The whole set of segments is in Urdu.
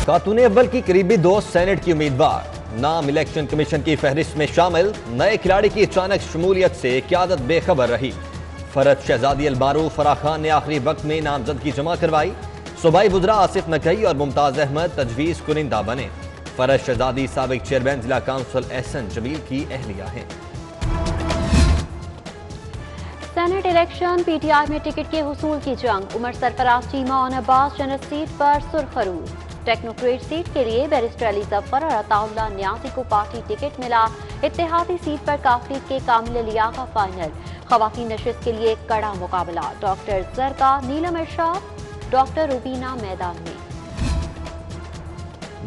خاتون اول کی قریبی دوست سینٹ کی امیدوار، نام الیکشن کمیشن کی فہرست میں شامل، نئے کھلاڑی کی اچانک شمولیت سے قیادت بے خبر رہی۔ فرد شہزادی المعروف فرح خان نے آخری وقت میں نامزدگی جمع کروائی۔ صوبائی وزراء آصف نقوی اور ممتاز احمد تجویز کنندہ بنے۔ فرد شہزادی سابق چیئرمین ضلع کونسل احسن جمیل کی اہلیہ ہیں۔ Saint election P T I میں ٹکٹ کے حصول کی جنگ، عمر سرفراز چیمہ اور عباس جنت سیٹ پر سرخروش۔ ٹیکنوکریٹ سیٹ کے لیے بیرسٹر علی ظفر اور عطا اللہ نیازی کو پارٹی ٹکٹ ملا۔ اتحادی سیٹ پر کافری کے کامل علیہ کا فائنل۔ خواتین نشست کے لیے کڑا مقابلہ، ڈاکٹر زرکا، نیلم ارشاد، ڈاکٹر روبینہ میدان میں۔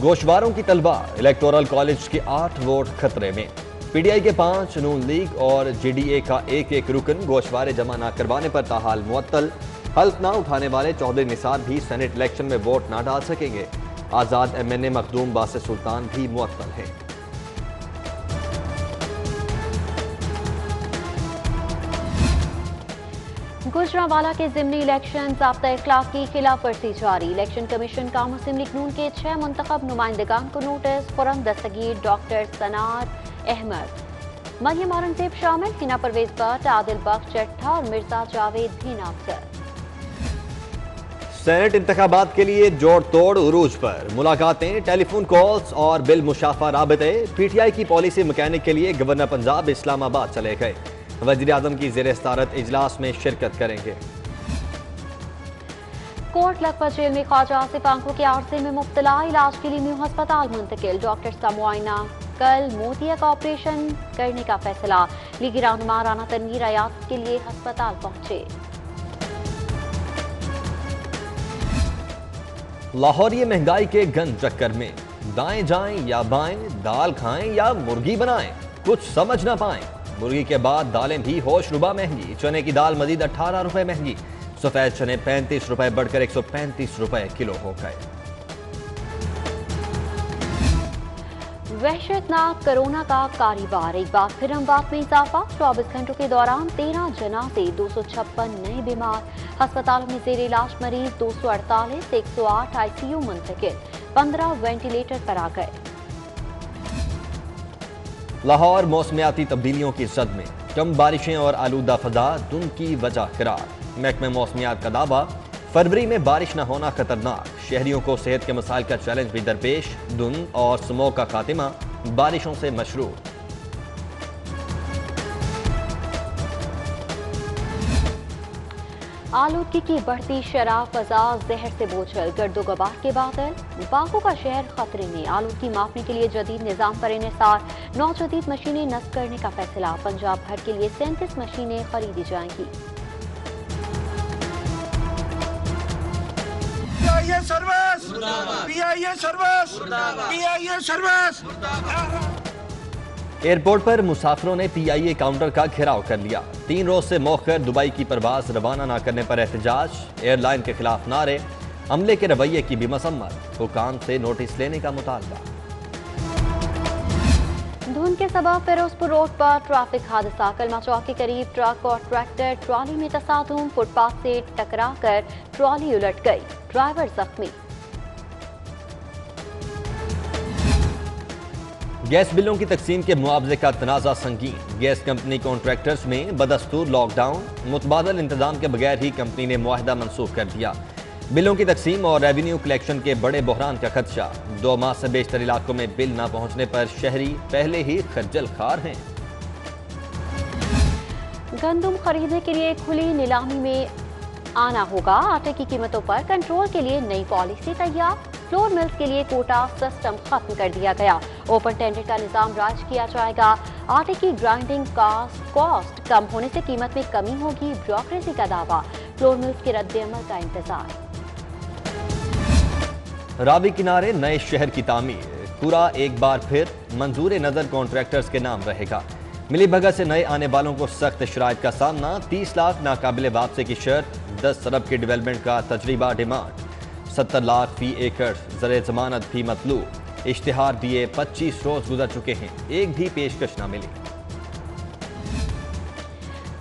گوشواروں کی تلوار، الیکٹورل کالج کے 8 ووٹ خطرے میں۔ پی ڈی آئی کے 5، نون لیگ اور جے ڈی اے کا ایک رکن گوشوارے جمع نہ کروانے پر تاحال معطل۔ حلف نہ اٹھانے والے چودھری نثار بھی سینٹ الیکشن میں ووٹ نہ ڈال سکیں گے۔ آزاد ایم این اے مخدوم باسط سلطان بھی معطل ہیں۔ گوجرانوالا کے ضمنی الیکشن ضابطہ اخلاق کی خلاف ورزی جاری۔ الیکشن کمیشن کا مسلم لیگ نون کے 6 منتخب نمائندگان کو نوٹس۔ خرم دستگیر، ڈاکٹر سنار احمد، مریم اورنگزیب شامل، حنا پرویز بٹ، عادل بخش چٹھا اور مرزا جاوید بھی نامزد۔ سینٹ انتخابات کے لیے جوڑ توڑ عروج پر، ملاقاتیں، ٹیلی فون کالز اور بالمشافہ رابطے۔ پی ٹی آئی کی پالیسی مکینک کے لیے گورنر پنجاب اسلام آباد چلے گئے۔ وزیر اعظم کی زیر صدارت اجلاس میں شرکت کریں گے۔ کوٹ لکھپت جیل میں خواجہ آصف آنکھوں کے عارضے میں مبتلا، علاج کے لیے نیو ہسپتال منتقل۔ ڈاکٹر کا معائنہ، کل موتیا کا آپریشن کرنے کا فیصلہ۔ لیگی رہنما رانا تنویر عیادت کے لیے ہسپتال پہنچے۔ لاہوری مہنگائی کے گند چکر میں، دائیں جائیں یا بائیں، دال کھائیں یا مرغی بنائیں، کچھ سمجھ نہ پائیں۔ مرغی کے بعد دالیں بھی ہوش ربا مہنگی، چنے کی دال مزید 18 روپے مہنگی، سفید چنے 35 روپے بڑھ کر 135 روپے کلو ہو گئے۔ وحشت ناک کرونا کا کاروبار، ایک بار پھر اموات میں اضافہ۔ 24 گھنٹوں کے دوران 13 جنازے، 256 نئے بیمار۔ ہسپتالوں میں زیر علاج مریض 248، 108 آئی سی یو منتقل، 15 وینٹیلیٹر پر آ گئے۔ لاہور موسمیاتی تبدیلیوں کی زد میں، کم بارشیں اور آلودہ فضا دھند کی وجہ قرار۔ محکمہ موسمیات کا دعویٰ، فروری میں بارش نہ ہونا خطرناک۔ شہریوں کو صحت کے مسائل کا چیلنج بھی درپیش، دھند اور سموگ کا خاتمہ بارشوں سے مشروع۔ آلودگی کی بڑھتی شرح، فضا زہر سے بوجھل، گرد و غبار کے بادل، باغوں کا شہر خطرے میں۔ آلودگی ماپنے کے لیے جدید نظام پر انحصار، 9 جدید مشینیں نصب کرنے کا فیصلہ۔ پنجاب بھر کے لیے 37 مشینیں خریدی جائیں گی۔ ایئرپورٹ پر مسافروں نے پی آئی اے کاؤنٹر کا گھیراؤ کر لیا۔ 3 روز سے موخر دبئی کی پرواز روانہ نہ کرنے پر احتجاج، ایئر لائن کے خلاف نعرے، عملے کے رویے کی بھی مذمت، حکام سے نوٹس لینے کا مطالبہ۔ دھند کے سبب فیروزپور روڈ پر ٹریفک حادثہ، کلمہ چوک کے قریب ٹرک اور ٹریکٹر ٹرالی میں تصادم، فٹ پاتھ سے ٹکرا کر ٹرالی الٹ گئی، ڈرائیور زخمی۔ گیس بلوں کی تقسیم کے معاوضے کا تنازع سنگین، گیس کمپنی کانٹریکٹرز میں بدستور لاک ڈاؤن، متبادل انتظام کے بغیر ہی کمپنی نے معاہدہ منسوخ کر دیا۔ بلوں کی تقسیم اور ریونیو کلیکشن کے بڑے بحران کا خدشہ، 2 ماہ سے بیشتر علاقوں میں بل نہ پہنچنے پر شہری پہلے ہی خجل خوار ہیں۔ گندم خریدنے کے لیے کھلی نیلامی میں آنا ہوگا، آٹے کی قیمتوں پر کنٹرول کے لیے نئی پالیسی تیار۔ فلور ملز کے لیے کوٹا سسٹم ختم کر دیا گیا، اوپن ٹینڈر کا نظام رائج کیا جائے گا۔ آٹے کی گرائنڈنگ کاسٹ کم ہونے سے قیمت میں کمی ہوگی، بیوروکریسی کا دعویٰ، فلور ملز کے رد عمل کا انتظار۔ راوی کنارے نئے شہر کی تعمیر، پورا ایک بار پھر منظور نظر کانٹریکٹرز کے نام رہے گا۔ ملی بھگت سے نئے آنے والوں کو سخت شرائط کا سامنا، 30 لاکھ ناقابل واپسی کی شرط، 10 ارب کی ڈیولپمنٹ کا تجربہ ڈیمانڈ، 70 لاکھ فی ایکڑ زر ضمانت بھی مطلوب۔ اشتہار دیے 25 روز گزر چکے ہیں، ایک بھی پیشکش نہ ملی۔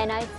NIC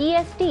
EST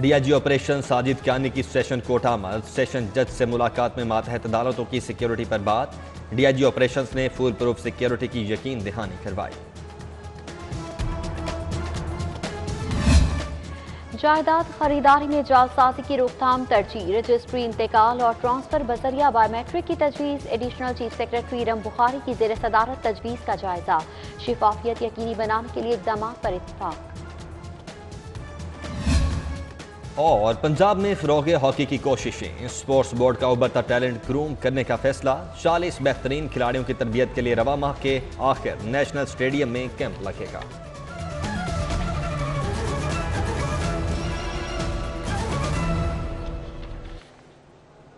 D I G operation Sajid Kiani کی سیشن کوٹ آمد، سیشن جج سے ملاقات میں ماتحت عدالتوں کی سیکیورٹی پر بات۔ ڈی آئی جی آپریشنز نے فول پروف سیکیورٹی کی یقین دہانی کروائی۔ جائیداد خریداری میں جعلسازی کی روک تھام ترجیح، رجسٹری انتقال اور ٹرانسفر بذریعہ بائیو میٹرک کی تجویز۔ ایڈیشنل چیف سیکرٹری رم بخاری کی زیر صدارت تجویز کا جائزہ، شفافیت یقینی بنانے کے لیے اقدامات پر اتفاق۔ اور پنجاب میں فروغ ہاکی کی کوششیں، اسپورٹس بورڈ کا ابھرتا ٹیلنٹ گروم کرنے کا فیصلہ، 40 بہترین کھلاڑیوں کی تربیت کے لیے رواں ماہ کے آخر نیشنل اسٹیڈیم میں کیمپ لگے گا۔